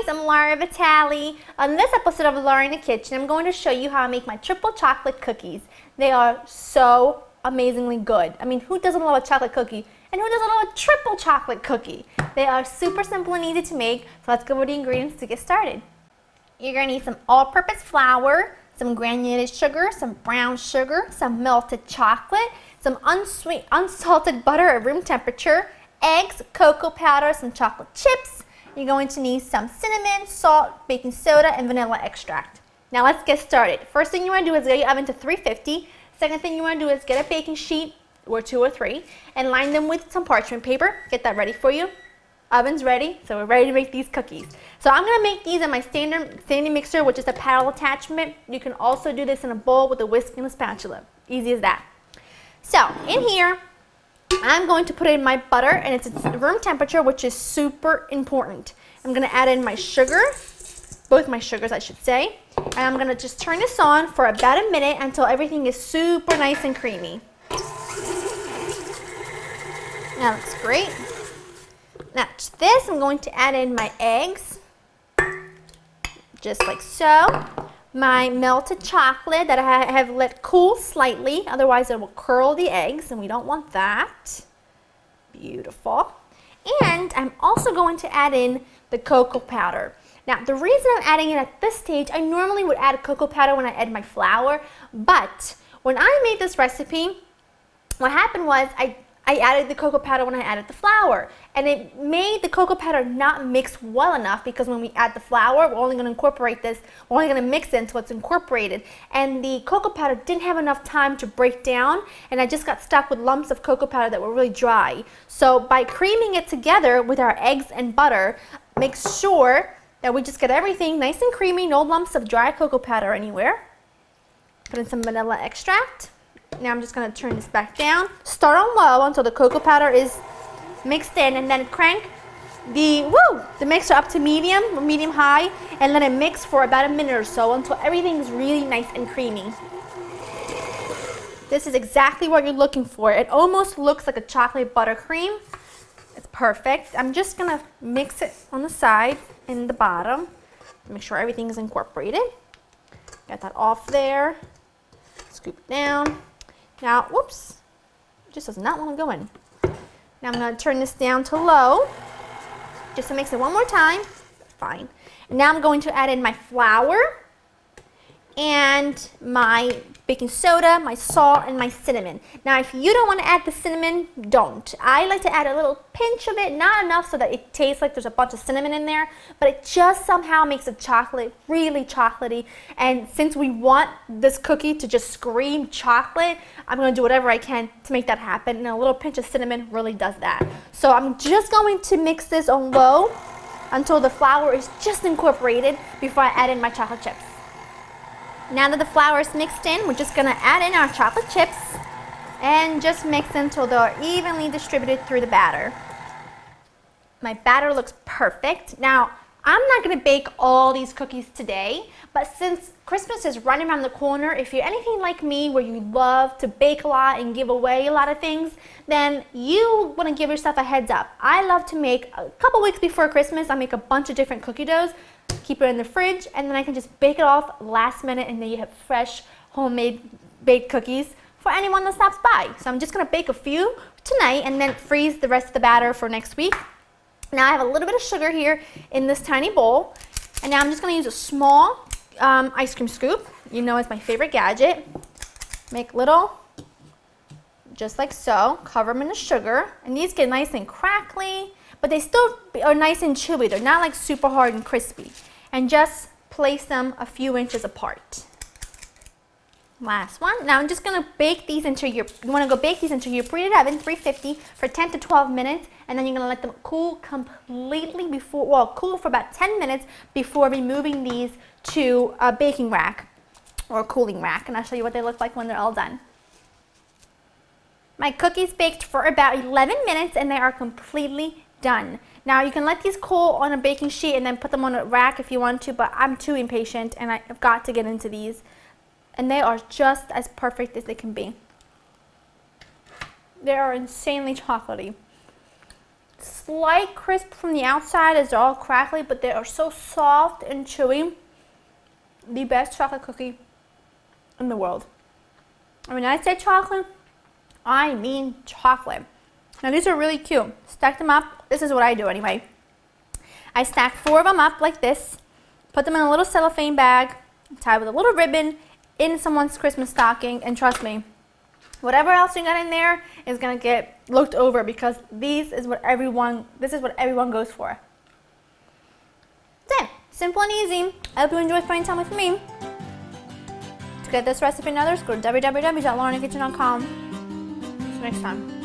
I'm Laura Vitale. On this episode of Laura in the Kitchen, I'm going to show you how I make my triple chocolate cookies. They are so amazingly good. I mean, who doesn't love a chocolate cookie? And who doesn't love a triple chocolate cookie? They are super simple and easy to make, so let's go over the ingredients to get started. You're going to need some all-purpose flour, some granulated sugar, some brown sugar, some melted chocolate, some unsweet, unsalted butter at room temperature, eggs, cocoa powder, some chocolate chips. You're going to need some cinnamon, salt, baking soda, and vanilla extract. Now let's get started. First thing you want to do is get your oven to 350. Second thing you want to do is get a baking sheet, or 2 or 3, and line them with some parchment paper. Get that ready for you. Oven's ready, so we're ready to make these cookies. So I'm going to make these in my standing mixer, which is a paddle attachment. You can also do this in a bowl with a whisk and a spatula. Easy as that. So in here, I'm going to put in my butter, and it's at room temperature, which is super important. I'm going to add in my sugar, both my sugars I should say, and I'm going to just turn this on for about a minute until everything is super nice and creamy. That looks great. Now to this, I'm going to add in my eggs, just like so. My melted chocolate that I have let cool slightly, otherwise it will curl the eggs, and we don't want that. Beautiful. And I'm also going to add in the cocoa powder. Now the reason I'm adding it at this stage, I normally would add cocoa powder when I add my flour, but when I made this recipe, what happened was I added the cocoa powder when I added the flour, and it made the cocoa powder not mix well enough, because when we add the flour, we're only going to incorporate this, we're only going to mix it until it's incorporated, and the cocoa powder didn't have enough time to break down, and I just got stuck with lumps of cocoa powder that were really dry. So by creaming it together with our eggs and butter, make sure that we just get everything nice and creamy, no lumps of dry cocoa powder anywhere. Put in some vanilla extract. Now I'm just going to turn this back down. Start on low until the cocoa powder is mixed in, and then crank the mixer up to medium or medium high, and let it mix for about a minute or so until everything is really nice and creamy. This is exactly what you're looking for. It almost looks like a chocolate buttercream. It's perfect. I'm just going to mix it on the side and the bottom to make sure everything is incorporated. Got that off there. Scoop it down. Now, whoops, it just does not want to go in. Now I'm going to turn this down to low, just to mix it one more time. Fine. And now I'm going to add in my flour, and my baking soda, my salt, and my cinnamon. Now if you don't want to add the cinnamon, don't. I like to add a little pinch of it, not enough so that it tastes like there's a bunch of cinnamon in there, but it just somehow makes the chocolate really chocolatey. And since we want this cookie to just scream chocolate, I'm going to do whatever I can to make that happen, and a little pinch of cinnamon really does that. So I'm just going to mix this on low until the flour is just incorporated before I add in my chocolate chips. Now that the flour is mixed in, we're just going to add in our chocolate chips and just mix until they're evenly distributed through the batter. My batter looks perfect. Now, I'm not going to bake all these cookies today, but since Christmas is right around the corner, if you're anything like me where you love to bake a lot and give away a lot of things, then you want to give yourself a heads up. I love to make a couple weeks before Christmas, I make a bunch of different cookie doughs, keep it in the fridge, and then I can just bake it off last minute, and then you have fresh homemade baked cookies for anyone that stops by. So I'm just going to bake a few tonight and then freeze the rest of the batter for next week. Now I have a little bit of sugar here in this tiny bowl, and now I'm just going to use a small ice cream scoop. You know, it's my favorite gadget. Make little, just like so, cover them in the sugar, and these get nice and crackly, but they still are nice and chewy. They're not like super hard and crispy. And just place them a few inches apart. Last one. Now I'm just going to bake these into you want to go bake these into your preheated oven, 350, for 10 to 12 minutes, and then you're going to let them cool completely cool for about 10 minutes before removing these to a baking rack or a cooling rack, and I'll show you what they look like when they're all done. My cookies baked for about 11 minutes, and they are completely done. Now you can let these cool on a baking sheet and then put them on a rack if you want to, but I'm too impatient and I've got to get into these. And they are just as perfect as they can be. They are insanely chocolatey. slight crisp from the outside as they're all crackly, but they are so soft and chewy. The best chocolate cookie in the world. And when I say chocolate, I mean chocolate. Now these are really cute. Stack them up. This is what I do anyway. I stack 4 of them up like this, put them in a little cellophane bag, tie with a little ribbon in someone's Christmas stocking, and trust me, whatever else you got in there is gonna get looked over because this is what everyone goes for. That's it. Simple and easy. I hope you enjoy spending time with me. To get this recipe and others, go to www.laurenkitchen.com. See you next time.